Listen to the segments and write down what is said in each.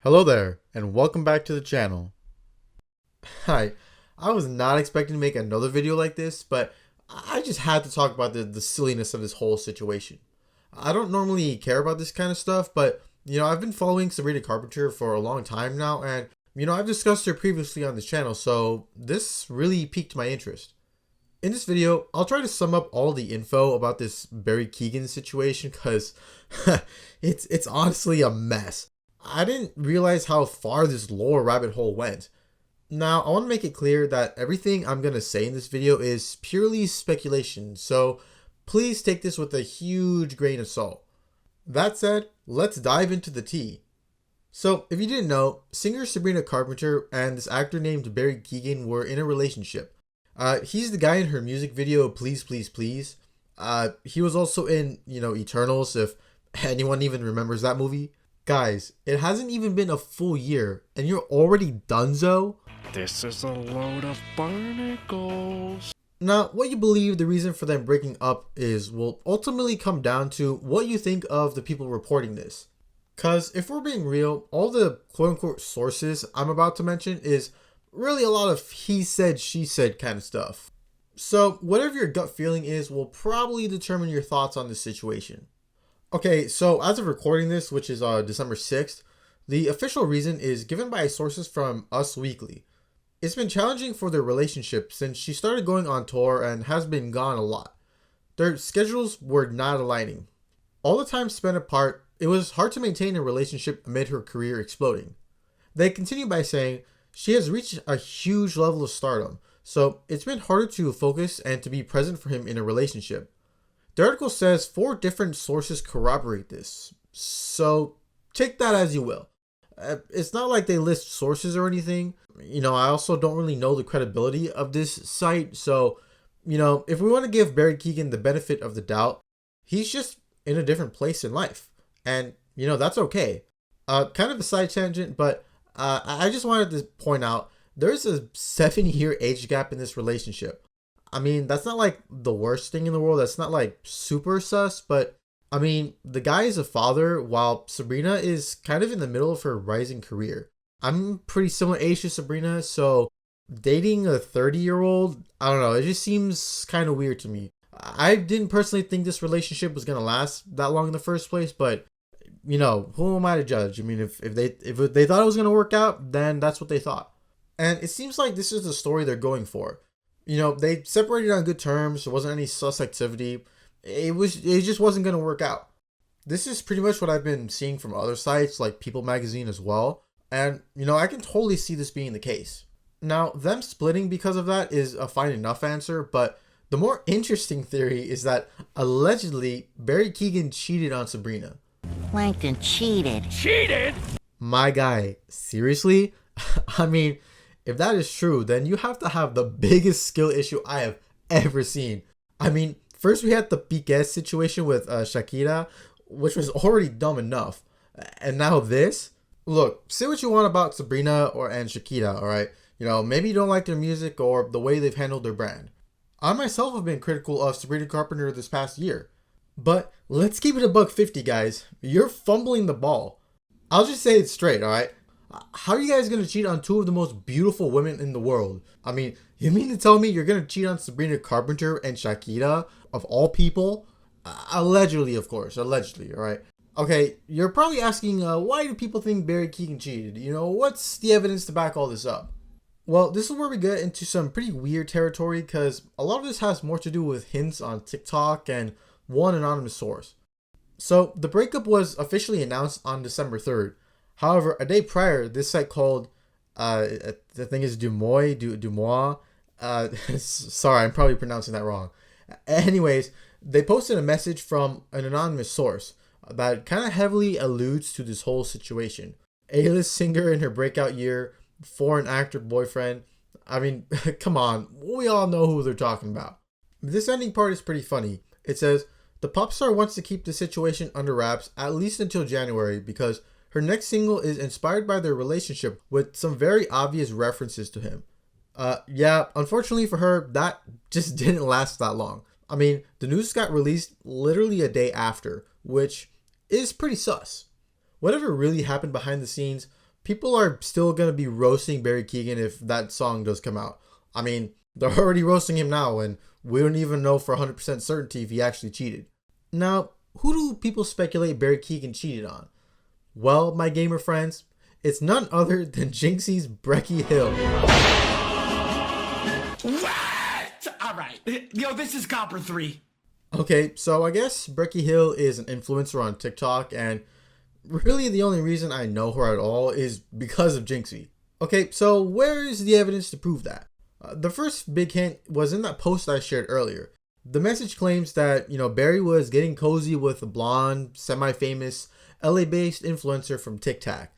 Hello there, and welcome back to the channel. Hi, I was not expecting to make another video like this, but I just had to talk about the silliness of this whole situation. I don't normally care about this kind of stuff, but I've been following Sabrina Carpenter for a long time now, and I've discussed her previously on this channel, so this really piqued my interest. In this video, I'll try to sum up all the info about this Barry Keoghan situation because it's honestly a mess. I didn't realize how far this lore rabbit hole went. Now, I want to make it clear that everything I'm going to say in this video is purely speculation, so please take this with a huge grain of salt. That said, let's dive into the tea. So, if you didn't know, singer Sabrina Carpenter and this actor named Barry Keoghan were in a relationship. He's the guy in her music video, Please, Please, Please. He was also in, Eternals, if anyone even remembers that movie. Guys, it hasn't even been a full year, and you're already donezo? This is a load of barnacles. Now, what you believe the reason for them breaking up is will ultimately come down to what you think of the people reporting this. Cause if we're being real, all the quote-unquote sources I'm about to mention is really a lot of he said, she said kind of stuff. So whatever your gut feeling is will probably determine your thoughts on this situation. Okay, so as of recording this, which is December 6th, the official reason is given by sources from Us Weekly. It's been challenging for their relationship since she started going on tour and has been gone a lot. Their schedules were not aligning. All the time spent apart, it was hard to maintain a relationship amid her career exploding. They continue by saying she has reached a huge level of stardom, so it's been harder to focus and to be present for him in a relationship. The article says 4 different sources corroborate this, so take that as you will. It's not like they list sources or anything. I also don't really know the credibility of this site, so, if we want to give Barry Keoghan the benefit of the doubt, he's just in a different place in life, and, that's okay. Kind of a side tangent, but I just wanted to point out, there's a 7-year age gap in this relationship. I mean, that's not like the worst thing in the world. That's not like super sus, but I mean, the guy is a father while Sabrina is kind of in the middle of her rising career. I'm pretty similar age to Sabrina, so dating a 30-year-old, I don't know, it just seems kind of weird to me. I didn't personally think this relationship was going to last that long in the first place, but who am I to judge? I mean, if they thought it was going to work out, then that's what they thought. And it seems like this is the story they're going for. They separated on good terms. There wasn't any sus activity. It just wasn't going to work out. This is pretty much what I've been seeing from other sites like People Magazine as well. And, I can totally see this being the case. Now, them splitting because of that is a fine enough answer, but the more interesting theory is that allegedly Barry Keoghan cheated on Sabrina. Plankton cheated. Cheated? My guy, seriously? I mean, if that is true, then you have to have the biggest skill issue I have ever seen. I mean, first we had the Piqué situation with Shakira, which was already dumb enough. And now this? Look, say what you want about Sabrina and Shakira, alright? Maybe you don't like their music or the way they've handled their brand. I myself have been critical of Sabrina Carpenter this past year. But let's keep it a $150, guys. You're fumbling the ball. I'll just say it straight, alright? How are you guys going to cheat on 2 of the most beautiful women in the world? I mean, you mean to tell me you're going to cheat on Sabrina Carpenter and Shakira, of all people? Allegedly, of course. Allegedly, alright? Okay, you're probably asking, why do people think Barry Keoghan cheated? What's the evidence to back all this up? Well, this is where we get into some pretty weird territory because a lot of this has more to do with hints on TikTok and one anonymous source. So, the breakup was officially announced on December 3rd. However, a day prior, this site called, the thing is Dumois. Sorry, I'm probably pronouncing that wrong. Anyways, they posted a message from an anonymous source that kind of heavily alludes to this whole situation. A-list singer in her breakout year, foreign actor boyfriend. I mean, come on, we all know who they're talking about. This ending part is pretty funny. It says, the pop star wants to keep the situation under wraps at least until January because her next single is inspired by their relationship with some very obvious references to him. Yeah, unfortunately for her, that just didn't last that long. I mean, the news got released literally a day after, which is pretty sus. Whatever really happened behind the scenes, people are still going to be roasting Barry Keoghan if that song does come out. I mean, they're already roasting him now, and we don't even know for 100% certainty if he actually cheated. Now, who do people speculate Barry Keoghan cheated on? Well, my gamer friends, it's none other than Jinxie's Brecky Hill. What? Alright. Yo, this is Copper 3. Okay, so I guess Brecky Hill is an influencer on TikTok, and really the only reason I know her at all is because of Jinxie. Okay, so where is the evidence to prove that? The first big hint was in that post I shared earlier. The message claims that, Barry was getting cozy with a blonde, semi-famous, LA-based influencer from TikTok.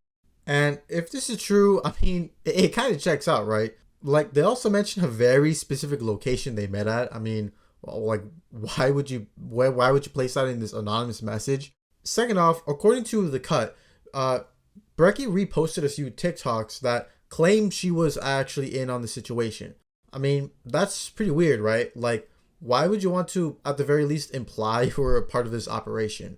And if this is true, I mean, it kind of checks out, right? Like, they also mention a very specific location they met at. I mean, well, like, why would you place that in this anonymous message? Second off, according to The Cut, Brecky reposted a few TikToks that claimed she was actually in on the situation. I mean, that's pretty weird, right? Like, why would you want to, at the very least, imply you were a part of this operation?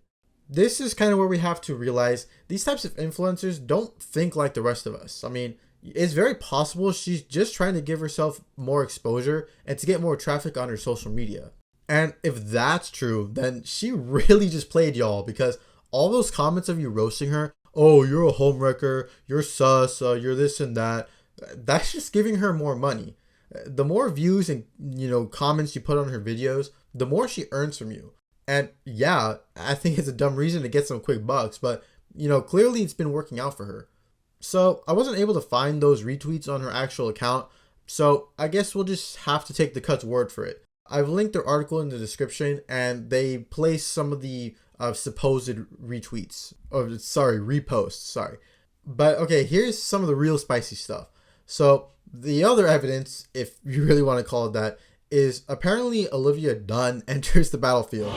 This is kind of where we have to realize these types of influencers don't think like the rest of us. I mean, it's very possible she's just trying to give herself more exposure and to get more traffic on her social media. And if that's true, then she really just played y'all, because all those comments of you roasting her, oh, you're a homewrecker, you're sus, you're this and that, that's just giving her more money. The more views and, comments you put on her videos, the more she earns from you. And yeah, I think it's a dumb reason to get some quick bucks, but, clearly it's been working out for her. So I wasn't able to find those retweets on her actual account, so I guess we'll just have to take The Cut's word for it. I've linked their article in the description, and they place some of the supposed reposts, sorry. But okay, here's some of the real spicy stuff. So the other evidence, if you really want to call it that, is apparently Olivia Dunn enters the battlefield.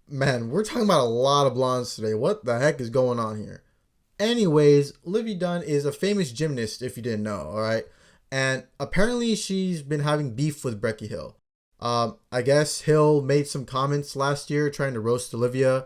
Man, we're talking about a lot of blondes today. What the heck is going on here? Anyways, Olivia Dunn is a famous gymnast, if you didn't know, alright? And apparently she's been having beef with Brecky Hill. I guess Hill made some comments last year trying to roast Olivia.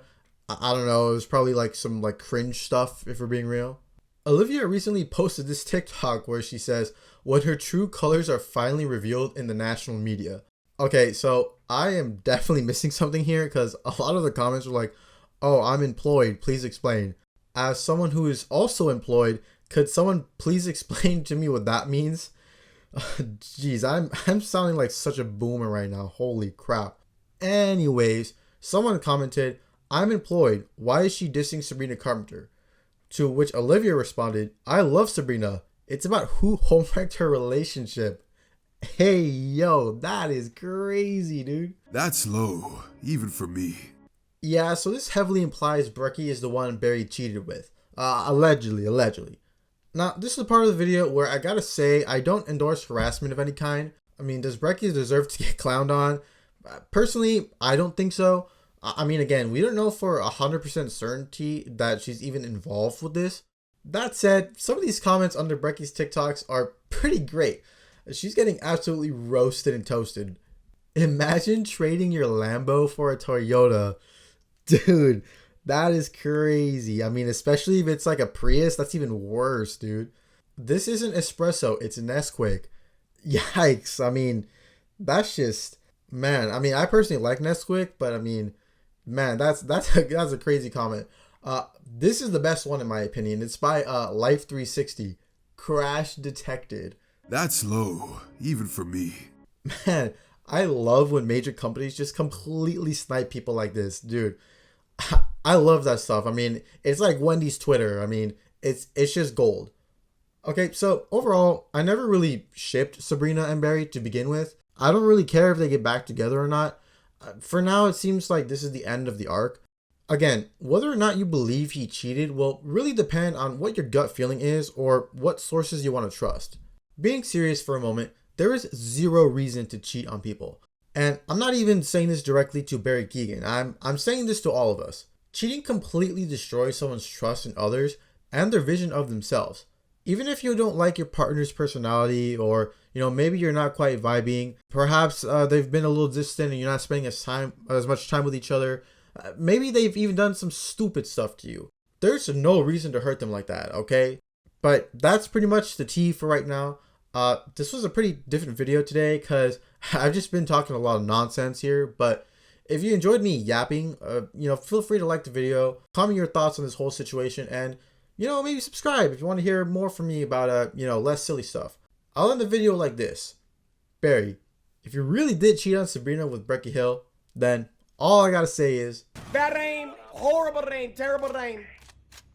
I don't know, it was probably like some cringe stuff, if we're being real. Olivia recently posted this TikTok where she says, when her true colors are finally revealed in the national media. Okay, so I am definitely missing something here, because a lot of the comments were like, oh, I'm employed, please explain. As someone who is also employed, could someone please explain to me what that means? Jeez, I'm sounding like such a boomer right now. Holy crap. Anyways, someone commented, I'm employed. Why is she dissing Sabrina Carpenter? To which Olivia responded, I love Sabrina. It's about who homewrecked her relationship. Hey, yo, that is crazy, dude. That's low, even for me. Yeah, so this heavily implies Brecky is the one Barry cheated with. Allegedly. Now, this is a part of the video where I gotta say, I don't endorse harassment of any kind. I mean, does Brecky deserve to get clowned on? Personally, I don't think so. I mean, again, we don't know for 100% certainty that she's even involved with this. That said, some of these comments under Brecky's TikToks are pretty great. She's getting absolutely roasted and toasted. Imagine trading your Lambo for a Toyota. Dude, that is crazy. I mean, especially if it's like a Prius, that's even worse, dude. This isn't espresso, it's Nesquik. Yikes. I mean, that's just, man. I mean, I personally like Nesquik, but I mean, man, that's a crazy comment. This is the best one in my opinion. It's by Life 360. Crash detected. That's low, even for me. Man, I love when major companies just completely snipe people like this, dude. I love that stuff. I mean, it's like Wendy's Twitter. I mean, it's just gold. Okay, so overall, I never really shipped Sabrina and Barry to begin with. I don't really care if they get back together or not. For now, it seems like this is the end of the arc. Again, whether or not you believe he cheated will really depend on what your gut feeling is or what sources you want to trust. Being serious for a moment, there is zero reason to cheat on people. And I'm not even saying this directly to Barry Keoghan. I'm saying this to all of us. Cheating completely destroys someone's trust in others and their vision of themselves. Even if you don't like your partner's personality, or maybe you're not quite vibing, perhaps they've been a little distant and you're not spending as much time with each other. Maybe they've even done some stupid stuff to you. there's no reason to hurt them like that, okay? But that's pretty much the tea for right now. This was a pretty different video today because I've just been talking a lot of nonsense here. But if you enjoyed me yapping, feel free to like the video, comment your thoughts on this whole situation, and maybe subscribe if you want to hear more from me about less silly stuff. I'll end the video like this. Barry, if you really did cheat on Sabrina with Becky Hill, then all I gotta say is bad rain, horrible rain, terrible rain.